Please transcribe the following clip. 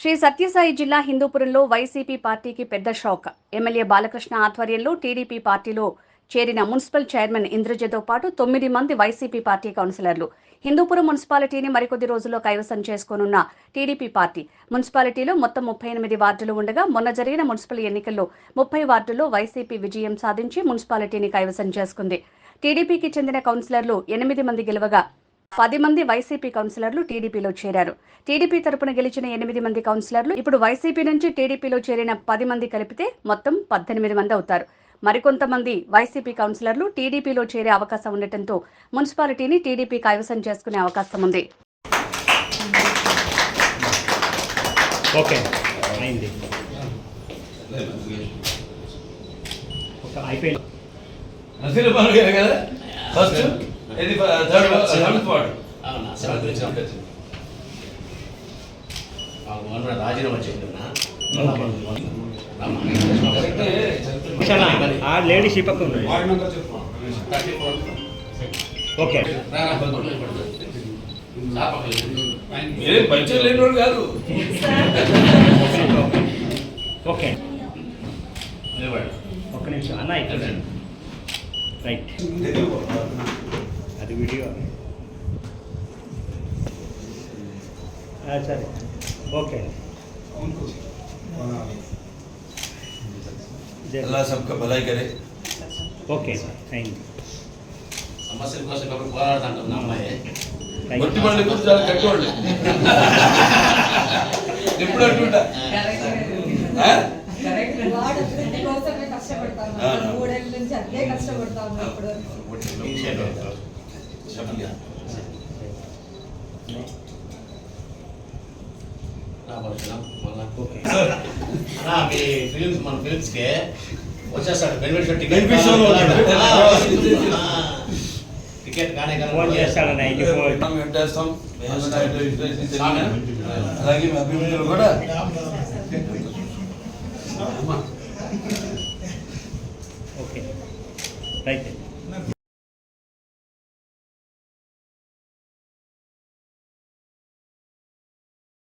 శ్రీ సత్యసాయి జిల్లా హిందూపురంలో వైసీపీ పార్టీకి పెద్ద షాక్. ఎమ్మెల్యే బాలకృష్ణ ఆధ్వర్యంలో టీడీపీ పార్టీలో చేరిన మున్సిపల్ చైర్మన్ ఇంద్రజతో పాటు 9 మంది వైసీపీ పార్టీ కౌన్సిలర్లు. హిందూపురం మున్సిపాలిటీని మరికొద్ది రోజుల్లో కైవసం చేసుకోనున్న టీడీపీ పార్టీ మున్సిపాలిటీలో మొత్తం 38 వార్డులు ఉండగా మొన్న జరిగిన మున్సిపల్ ఎన్నికల్లో 30 వార్డుల్లో వైసీపీ విజయం సాధించి మున్సిపాలిటీని కైవసం చేసుకుంది. టీడీపీకి చెందిన కౌన్సిలర్లు 8 మంది గెలవగా 10 మంది వైసీపీ కౌన్సిలర్లు టీడీపీలో చేరారు. టీడీపీ తరపున గెలిచిన 8 మంది కౌన్సిలర్లు ఇప్పుడు వైసీపీ నుంచి టీడీపీలో చేరిన 10 మంది కలిపితే మొత్తం 18 మంది అవుతారు. మరికొంతమంది వైసీపీ కౌన్సిలర్లు టీడీపీలో చేరే అవకాశం ఉండటంతో మున్సిపాలిటీని టీడీపీ కైవసం చేసుకునే అవకాశం ఉంది. రాజీనామా చేయకుండా లేడీస్ ఓకే మీరేం పరిచయం లేని వాడు కాదు. ఓకే ఒక్క నిమిషం అన్న ఇక్కడ రైట్ అది వీడియో సరే ఓకే अल्लाह सबका भलाई करे. ఓకే థ్యాంక్ యూ సమస్యల కోసం కాబట్టి పోరాడుతాం నా అమ్మాయి ఒట్టి వాళ్ళు ఎప్పుడు చాలా కట్టుకోండి ఎప్పుడు అంటుంటా మీ ఫిలిమ్స్ మన ఫిలిమ్స్కి వచ్చేస్తాడు టికెట్ కానీ ఫోన్ చేస్తాడన్న పెట్టేస్తాం. అలాగే మీ అభివృద్ధులు కూడా ఓకే రైట్.